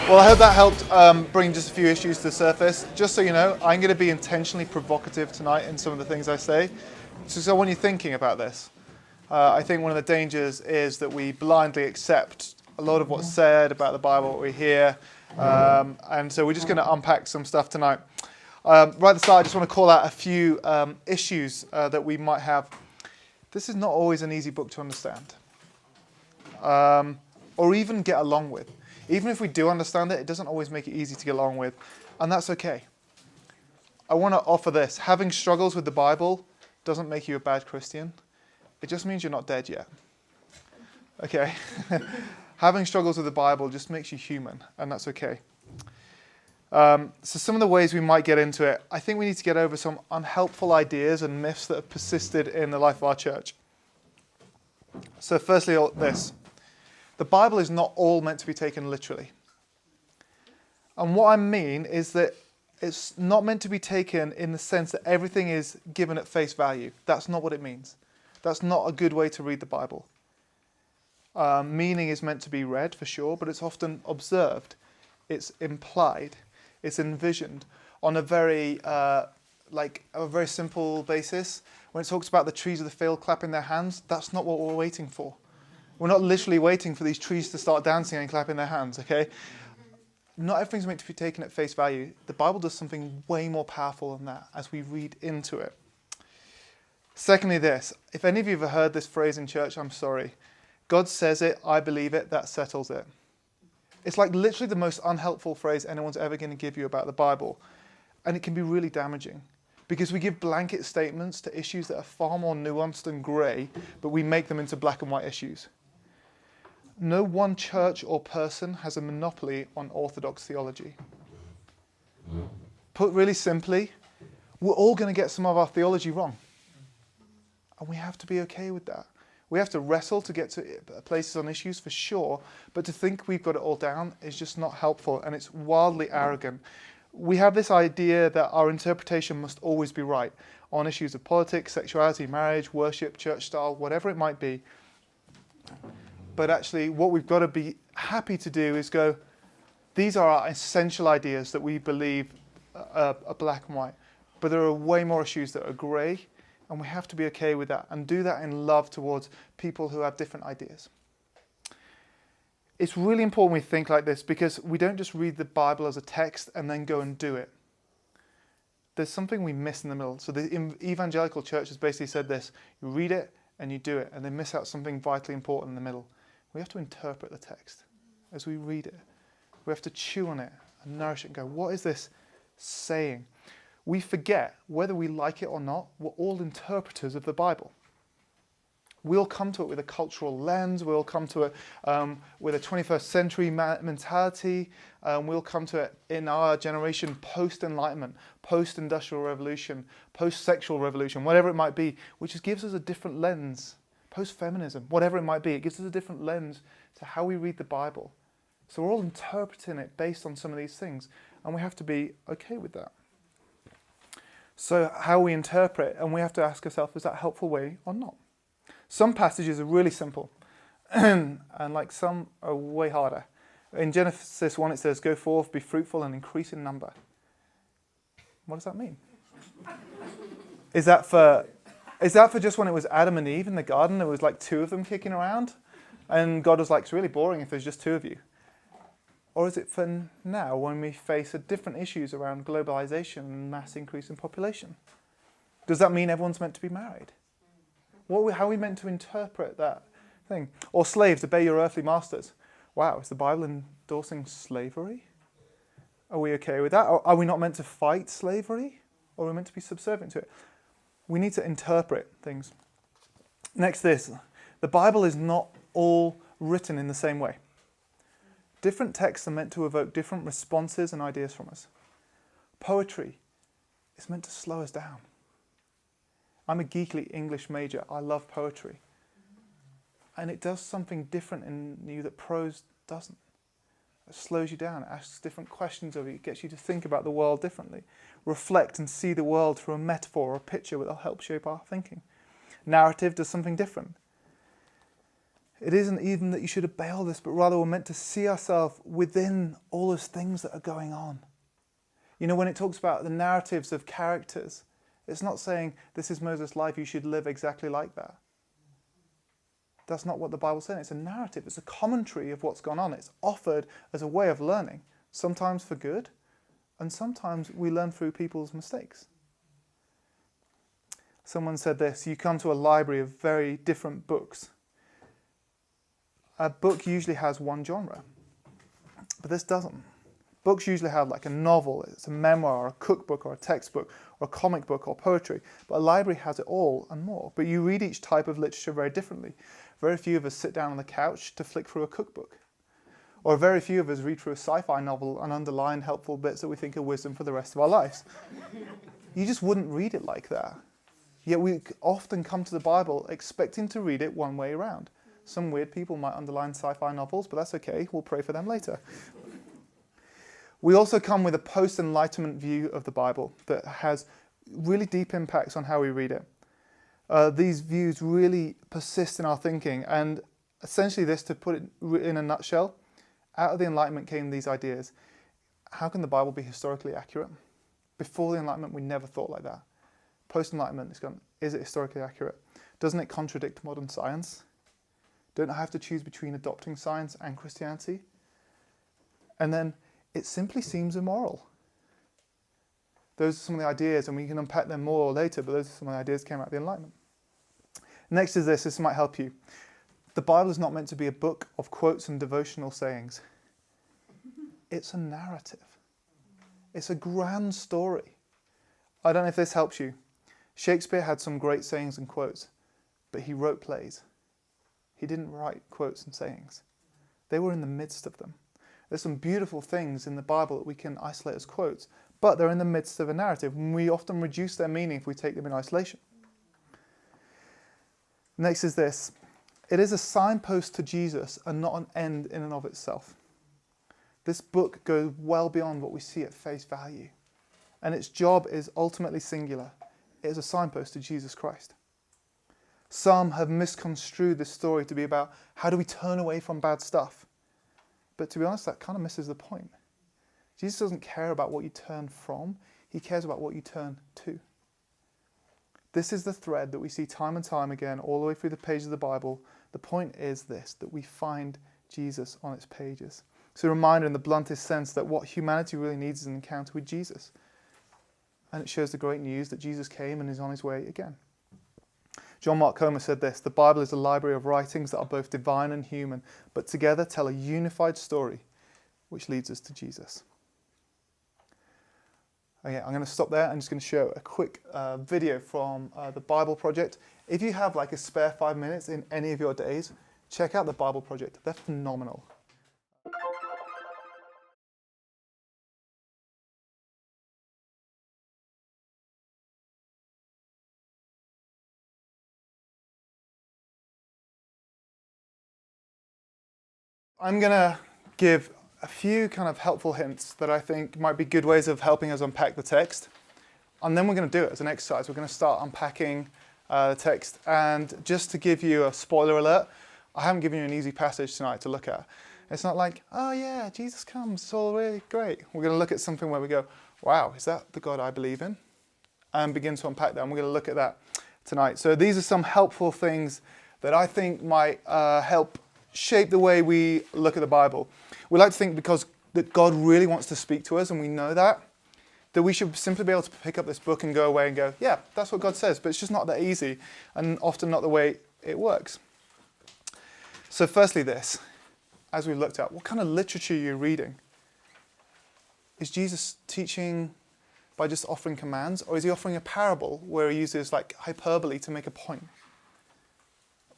Well, I hope that helped bring just a few issues to the surface. Just so you know, I'm going to be intentionally provocative tonight in some of the things I say. So I want you thinking about this. I think one of the dangers is that we blindly accept a lot of what's said about the Bible, what we hear. And so we're just going to unpack some stuff tonight. Right at the start, I just want to call out a few issues that we might have. This is not always an easy book to understand or even get along with. Even if we do understand it, it doesn't always make it easy to get along with, and that's okay. I want to offer this. Having struggles with the Bible doesn't make you a bad Christian. It just means you're not dead yet. Okay? Having struggles with the Bible just makes you human, and that's okay. So some of the ways we might get into it, I think we need to get over some unhelpful ideas and myths that have persisted in the life of our church. So firstly, this. The Bible is not all meant to be taken literally. And what I mean is that it's not meant to be taken in the sense that everything is given at face value. That's not what it means. That's not a good way to read the Bible. Meaning is meant to be read for sure, but it's often observed. It's implied. It's envisioned on a very simple basis. When it talks about the trees of the field clapping their hands, that's not what we're waiting for. We're not literally waiting for these trees to start dancing and clapping their hands, okay? Not everything's meant to be taken at face value. The Bible does something way more powerful than that as we read into it. Secondly, this. If any of you have heard this phrase in church, I'm sorry. God says it, I believe it, that settles it. It's like literally the most unhelpful phrase anyone's ever going to give you about the Bible. And it can be really damaging. Because we give blanket statements to issues that are far more nuanced and grey, but we make them into black and white issues. No one church or person has a monopoly on orthodox theology. Put really simply, we're all going to get some of our theology wrong. And we have to be okay with that. We have to wrestle to get to places on issues for sure, but to think we've got it all down is just not helpful, and it's wildly arrogant. We have this idea that our interpretation must always be right on issues of politics, sexuality, marriage, worship, church style, whatever it might be. But actually, what we've got to be happy to do is go, these are our essential ideas that we believe are black and white. But there are way more issues that are grey, and we have to be okay with that and do that in love towards people who have different ideas. It's really important we think like this because we don't just read the Bible as a text and then go and do it. There's something we miss in the middle. So the evangelical church has basically said this, you read it and you do it, and they miss out something vitally important in the middle. We have to interpret the text as we read it. We have to chew on it and nourish it and go, what is this saying? We forget, whether we like it or not, we're all interpreters of the Bible. We'll come to it with a cultural lens. We'll come to it with a 21st century mentality. We'll come to it in our generation post-Enlightenment, post-Industrial Revolution, post-sexual revolution, whatever it might be, which just gives us a different lens. Post-feminism, whatever it might be, it gives us a different lens to how we read the Bible. So we're all interpreting it based on some of these things, and we have to be okay with that. So how we interpret, and we have to ask ourselves, is that a helpful way or not? Some passages are really simple, and like some are way harder. In Genesis 1 it says, go forth, be fruitful and increase in number. What does that mean? Is that for just when it was Adam and Eve in the garden, there was like two of them kicking around? And God was like, it's really boring if there's just two of you. Or is it for now when we face different issues around globalization and mass increase in population? Does that mean everyone's meant to be married? How are we meant to interpret that thing? Or slaves, obey your earthly masters. Wow, is the Bible endorsing slavery? Are we okay with that? Are we not meant to fight slavery? Or are we meant to be subservient to it? We need to interpret things. Next, this. The Bible is not all written in the same way. Different texts are meant to evoke different responses and ideas from us. Poetry is meant to slow us down. I'm a geekly English major. I love poetry. And it does something different in you that prose doesn't. It slows you down, it asks different questions of you, it gets you to think about the world differently, reflect and see the world through a metaphor or a picture that will help shape our thinking. Narrative does something different. It isn't even that you should obey all this, but rather we're meant to see ourselves within all those things that are going on. You know, when it talks about the narratives of characters, it's not saying this is Moses' life, you should live exactly like that. That's not what the Bible's saying. It's a narrative. It's a commentary of what's gone on. It's offered as a way of learning, sometimes for good, and sometimes we learn through people's mistakes. Someone said this: you come to a library of very different books. A book usually has one genre, but this doesn't. Books usually have like a novel, it's a memoir, or a cookbook, or a textbook, or a comic book, or poetry. But a library has it all and more. But you read each type of literature very differently. Very few of us sit down on the couch to flick through a cookbook. Or very few of us read through a sci-fi novel and underline helpful bits that we think are wisdom for the rest of our lives. You just wouldn't read it like that. Yet we often come to the Bible expecting to read it one way around. Some weird people might underline sci-fi novels, but that's okay. We'll pray for them later. We also come with a post-Enlightenment view of the Bible that has really deep impacts on how we read it. These views really persist in our thinking, and essentially this, to put it in a nutshell, out of the Enlightenment came these ideas. How can the Bible be historically accurate? Before the Enlightenment, we never thought like that. Post-Enlightenment, it's gone, is it historically accurate? Doesn't it contradict modern science? Don't I have to choose between adopting science and Christianity? And then it simply seems immoral. Those are some of the ideas, and we can unpack them more later, but those are some of the ideas that came out of the Enlightenment. Next is this might help you. The Bible is not meant to be a book of quotes and devotional sayings. It's a narrative. It's a grand story. I don't know if this helps you. Shakespeare had some great sayings and quotes, but he wrote plays. He didn't write quotes and sayings. They were in the midst of them. There's some beautiful things in the Bible that we can isolate as quotes, but they're in the midst of a narrative, and we often reduce their meaning if we take them in isolation. Next is this. It is a signpost to Jesus and not an end in and of itself. This book goes well beyond what we see at face value, and its job is ultimately singular. It is a signpost to Jesus Christ. Some have misconstrued this story to be about how do we turn away from bad stuff. But to be honest, that kind of misses the point. Jesus doesn't care about what you turn from, he cares about what you turn to. This is the thread that we see time and time again all the way through the pages of the Bible. The point is this, that we find Jesus on its pages. It's a reminder in the bluntest sense that what humanity really needs is an encounter with Jesus. And it shows the great news that Jesus came and is on his way again. John Mark Comer said this: the Bible is a library of writings that are both divine and human, but together tell a unified story which leads us to Jesus. Okay, I'm going to stop there. I'm just going to show a quick video from the Bible Project. If you have like a spare 5 minutes in any of your days, check out the Bible Project. They're phenomenal. I'm going to give a few kind of helpful hints that I think might be good ways of helping us unpack the text. And then we're going to do it as an exercise. We're going to start unpacking the text. And just to give you a spoiler alert, I haven't given you an easy passage tonight to look at. It's not like, oh yeah, Jesus comes, it's all really great. We're going to look at something where we go, wow, is that the God I believe in? And begin to unpack that. And we're going to look at that tonight. So these are some helpful things that I think might help shape the way we look at the Bible. We like to think because that God really wants to speak to us, and we know that we should simply be able to pick up this book and go away and go, yeah, that's what God says. But it's just not that easy, and often not the way it works. So firstly this, as we've looked at, what kind of literature are you reading? Is Jesus teaching by just offering commands, or is he offering a parable where he uses like hyperbole to make a point?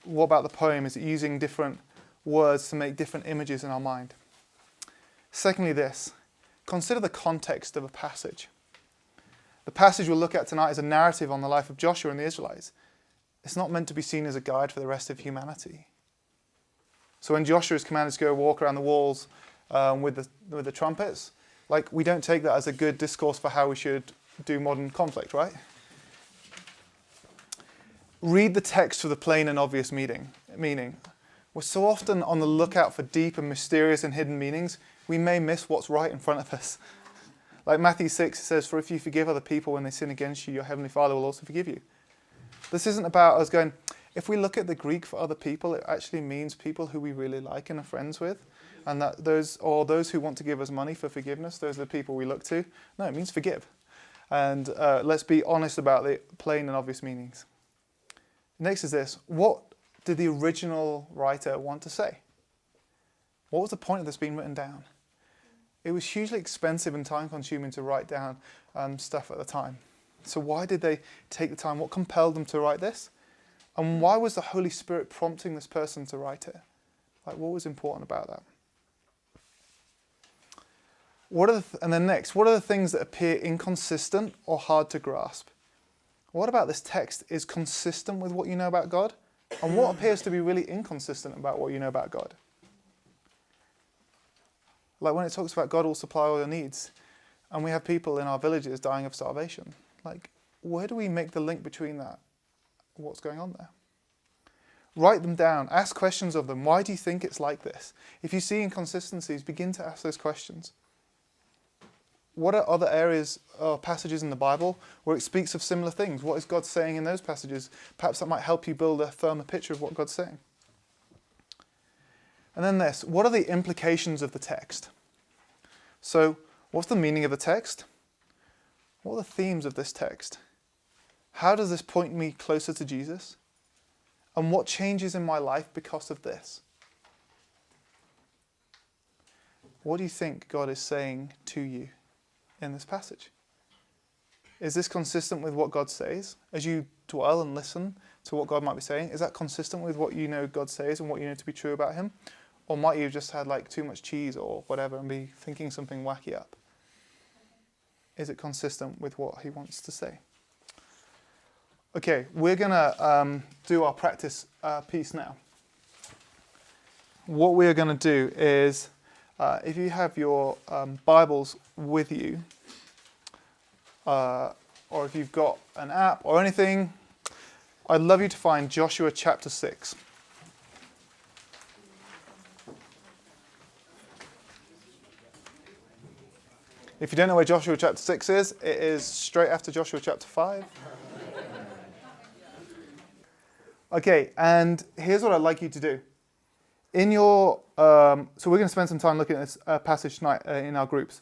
What about the poem? Is it using different words to make different images in our mind? Secondly this, consider the context of a passage. The passage we'll look at tonight is a narrative on the life of Joshua and the Israelites. It's not meant to be seen as a guide for the rest of humanity. So when Joshua is commanded to go walk around the walls with the trumpets, like, we don't take that as a good discourse for how we should do modern conflict, right? Read the text for the plain and obvious meaning. We're so often on the lookout for deep and mysterious and hidden meanings, we may miss what's right in front of us. Like Matthew 6, it says, "For if you forgive other people when they sin against you, your heavenly Father will also forgive you." This isn't about us going, if we look at the Greek for other people, it actually means people who we really like and are friends with. And that those who want to give us money for forgiveness, those are the people we look to. No, it means forgive. And let's be honest about the plain and obvious meanings. Next is this. What did the original writer want to say? What was the point of this being written down? It was hugely expensive and time-consuming to write down stuff at the time. So why did they take the time? What compelled them to write this? And why was the Holy Spirit prompting this person to write it? Like, what was important about that? And then next, what are the things that appear inconsistent or hard to grasp? What about this text is consistent with what you know about God? And what appears to be really inconsistent about what you know about God? Like when it talks about God will supply all your needs, and we have people in our villages dying of starvation. Like, where do we make the link between that? What's going on there? Write them down. Ask questions of them. Why do you think it's like this? If you see inconsistencies, begin to ask those questions. What are other areas or passages in the Bible where it speaks of similar things? What is God saying in those passages? Perhaps that might help you build a firmer picture of what God's saying. And then this, what are the implications of the text? So, what's the meaning of the text? What are the themes of this text? How does this point me closer to Jesus? And what changes in my life because of this? What do you think God is saying to you in this passage? Is this consistent with what God says? As you dwell and listen to what God might be saying, is that consistent with what you know God says and what you know to be true about him? Or might you have just had like too much cheese or whatever and be thinking something wacky up? Is it consistent with what he wants to say? Okay, we're going to do our practice piece now. What we're going to do is, if you have your Bibles with you, or if you've got an app or anything, I'd love you to find Joshua chapter 6. If you don't know where Joshua chapter 6 is, it is straight after Joshua chapter 5. Okay, and here's what I'd like you to do. In your, so we're going to spend some time looking at this passage tonight in our groups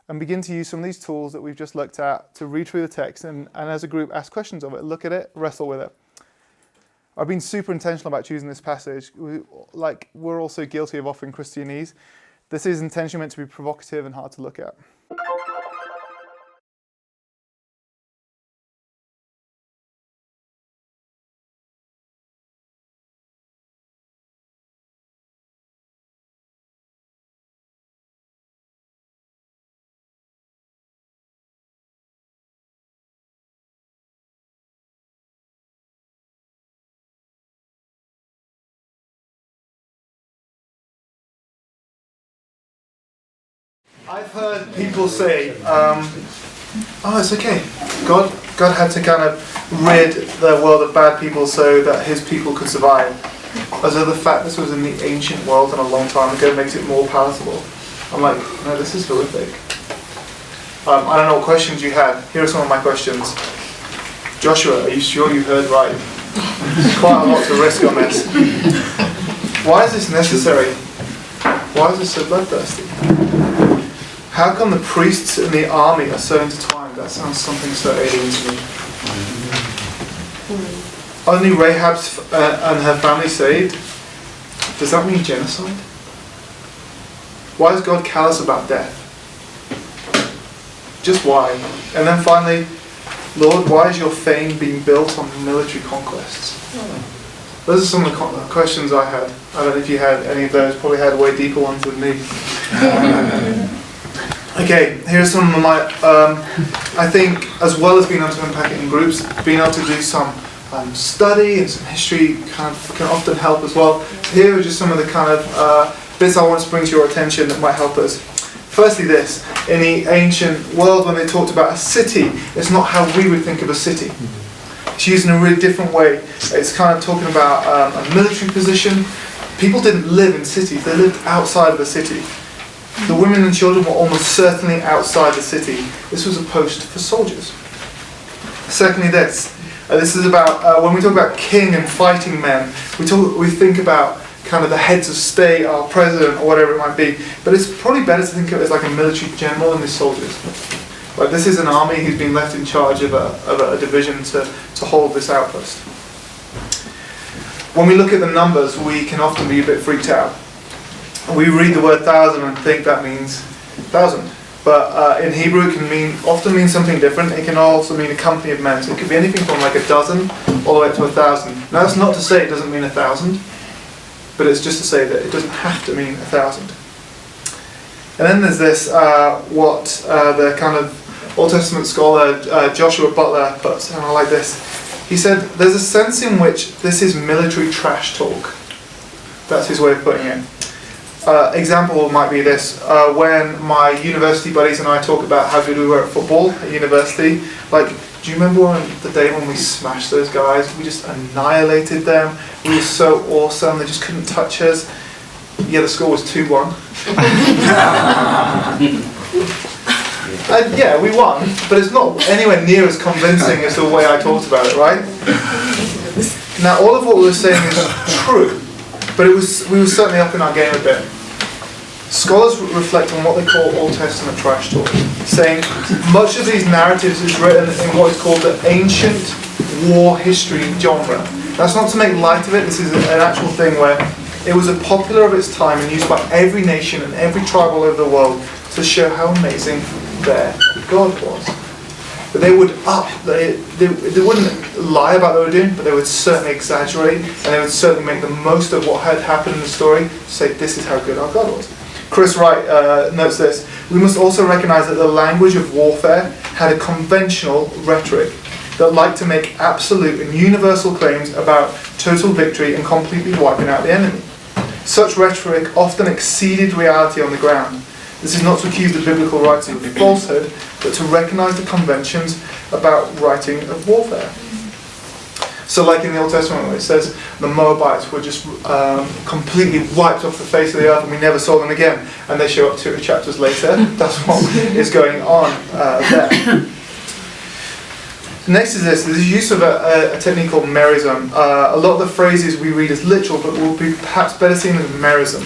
and begin to use some of these tools that we've just looked at to read through the text and as a group ask questions of it, look at it, wrestle with it. I've been super intentional about choosing this passage. We're also guilty of offering Christianese. This is intentionally meant to be provocative and hard to look at. I've heard people say, oh, it's okay. God had to kind of rid the world of bad people so that his people could survive. As though the fact this was in the ancient world and a long time ago makes it more palatable. I'm like, no, this is horrific. I don't know what questions you had. Here are some of my questions. Joshua, are you sure you heard right? Quite a lot to risk on this. Why is this necessary? Why is this so bloodthirsty? How come the priests in the army are so intertwined? That sounds something so alien to me. Only Rahab's and her family saved? Does that mean genocide? Why is God callous about death? Just why? And then finally, Lord, why is your fame being built on military conquests? Those are some of the questions I had. I don't know if you had any of those. Probably had way deeper ones than me. Okay, here's some of my, I think, as well as being able to unpack it in groups, being able to do some study and some history kind of can often help as well. So here are just some of the kind of bits I want to bring to your attention that might help us. Firstly this, in the ancient world when they talked about a city, it's not how we would think of a city. It's used in a really different way. It's kind of talking about a military position. People didn't live in cities, they lived outside of the city. The women and children were almost certainly outside the city. This was a post for soldiers. Secondly this is about, when we talk about king and fighting men, we think about kind of the heads of state, our president or whatever it might be, but it's probably better to think of it as like a military general and his soldiers. Like this is an army who's been left in charge of a division to hold this outpost. When we look at the numbers, we can often be a bit freaked out. We read the word 1,000 and think that means 1,000. But in Hebrew it can often mean something different. It can also mean a company of men. So it could be anything from like a dozen all the way up to 1,000. Now that's not to say it doesn't mean 1,000, but it's just to say that it doesn't have to mean 1,000. And then there's this, what the kind of Old Testament scholar Joshua Butler puts, and I like this. He said, there's a sense in which this is military trash talk. That's his way of putting it. Example might be this, when my university buddies and I talk about how good we were at football at university, like, do you remember the day when we smashed those guys? We just annihilated them. We were so awesome, they just couldn't touch us. Yeah, the score was 2-1. Yeah, we won, but it's not anywhere near as convincing as the way I talked about it, right? Now, all of what we were saying is true, but we were certainly up in our game a bit. Scholars reflect on what they call Old Testament trash talk, saying much of these narratives is written in what is called the ancient war history genre. That's not to make light of it, this is an actual thing where it was a popular of its time and used by every nation and every tribe all over the world to show how amazing their God was. But they would they wouldn't lie about what they were doing, but they would certainly exaggerate, and they would certainly make the most of what had happened in the story to say this is how good our God was. Chris Wright notes this: we must also recognize that the language of warfare had a conventional rhetoric that liked to make absolute and universal claims about total victory and completely wiping out the enemy. Such rhetoric often exceeded reality on the ground. This is not to accuse the biblical writers of falsehood, but to recognize the conventions about writing of warfare. So like in the Old Testament where it says the Moabites were just completely wiped off the face of the earth and we never saw them again, and they show up 2 chapters later. That's what is going on there. Next is this. There's a use of a technique called merism. A lot of the phrases we read as literal, but will be perhaps better seen as merism.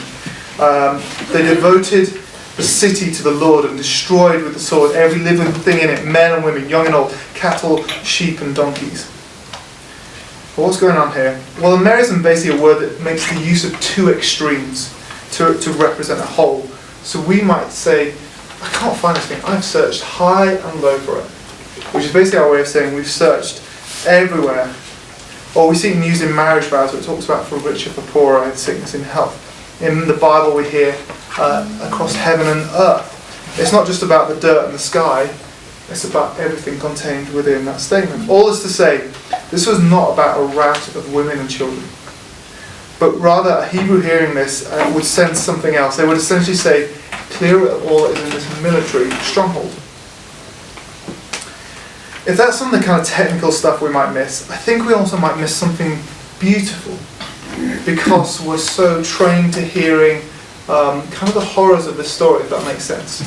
They devoted the city to the Lord and destroyed with the sword every living thing in it, men and women, young and old, cattle, sheep and donkeys. Well, what's going on here? Well, a merism is basically a word that makes the use of two extremes to represent a whole. So we might say, I can't find this thing. I've searched high and low for it. Which is basically our way of saying we've searched everywhere. Or we see it used in marriage vows where it talks about for richer, for poorer, in sickness, in health. In the Bible we hear across heaven and earth. It's not just about the dirt and the sky, it's about everything contained within that statement. All is to say, this was not about a rout of women and children, but rather a Hebrew hearing this would sense something else. They would essentially say, clear of all is in this military stronghold. If that's some of the kind of technical stuff we might miss, I think we also might miss something beautiful, because we're so trained to hearing kind of the horrors of this story, if that makes sense.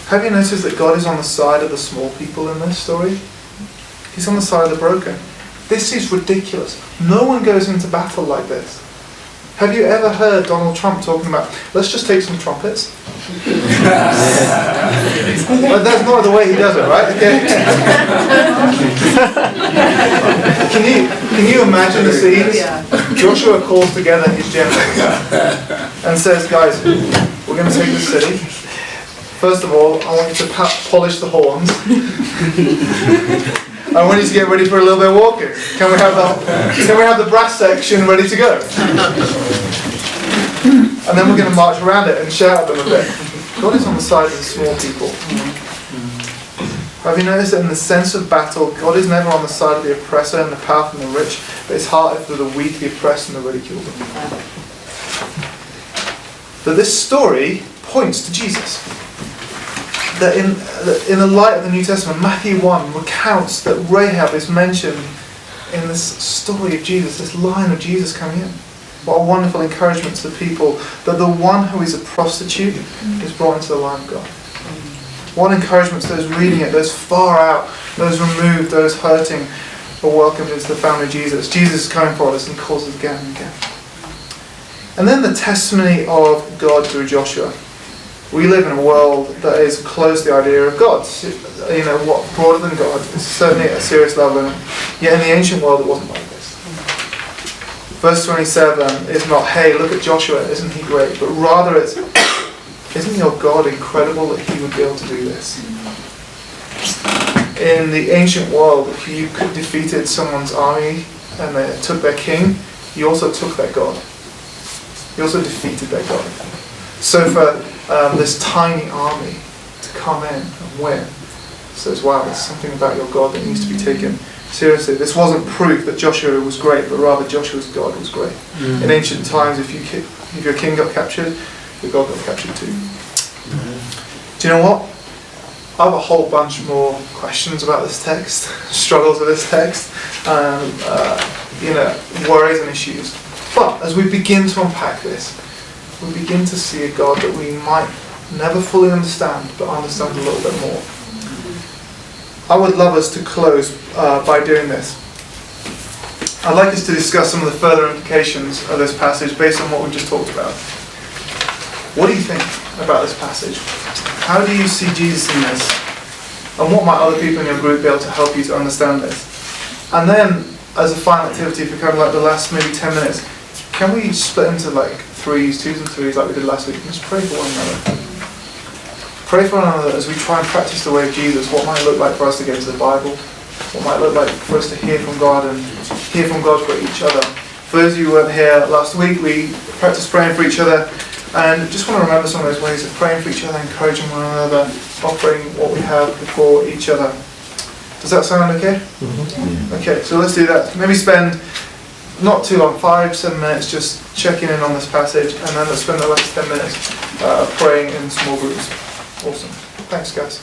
Have you noticed that God is on the side of the small people in this story? He's on the side of the broken. This is ridiculous. No one goes into battle like this. Have you ever heard Donald Trump talking about, let's just take some trumpets? But that's not the way he does it, right? Okay. Can you imagine the scenes? Joshua calls together his generals and says, guys, we're going to take this city. First of all, I want you to polish the horns. I want you to get ready for a little bit of walking. Can we have the brass section ready to go? And then we're going to march around it and shout at them a bit. God is on the side of the small people. Have you noticed that in the sense of battle, God is never on the side of the oppressor and the powerful and the rich, but his heart is for the weak, the oppressed, and the ridiculed. But this story points to Jesus. That in the light of the New Testament, Matthew 1 recounts that Rahab is mentioned in this story of Jesus, this line of Jesus coming in. What a wonderful encouragement to the people that the one who is a prostitute is brought into the line of God. What encouragement to those reading it, those far out, those removed, those hurting, are welcomed into the family of Jesus. Jesus is coming for us and calls us again and again. And then the testimony of God through Joshua. We live in a world that is close to the idea of God. You know, what broader than God is certainly at a serious level. Yet in the ancient world it wasn't like this. Verse 27 is not, hey, look at Joshua, isn't he great? But rather it's, isn't your God incredible that he would be able to do this? In the ancient world, if you defeated someone's army and they took their king, you also took their God. You also defeated their God. So for this tiny army to come in and win, says, wow, there's something about your God that needs to be taken seriously. This wasn't proof that Joshua was great, but rather Joshua's God was great. In ancient times, if your king got captured, your God got captured too. Do you know what? I have a whole bunch more questions about this text, struggles with this text, worries and issues. But as we begin to unpack this, we begin to see a God that we might never fully understand, but understand a little bit more. I would love us to close by doing this. I'd like us to discuss some of the further implications of this passage based on what we've just talked about. What do you think about this passage? How do you see Jesus in this? And what might other people in your group be able to help you to understand this? And then, as a final activity for kind of like the last maybe 10 minutes, can we split into like twos and threes like we did last week? And just pray for one another. Pray for one another as we try and practice the way of Jesus. What might it look like for us to get into the Bible? What might it look like for us to hear from God and hear from God for each other? For those of you who weren't here last week, we practiced praying for each other. And just want to remember some of those ways of praying for each other, encouraging one another, offering what we have before each other. Does that sound okay? Mm-hmm. Okay, so let's do that. Maybe spend not too long, 5-7 minutes just checking in on this passage, and then let's spend the last 10 minutes praying in small groups. Awesome. Thanks, guys.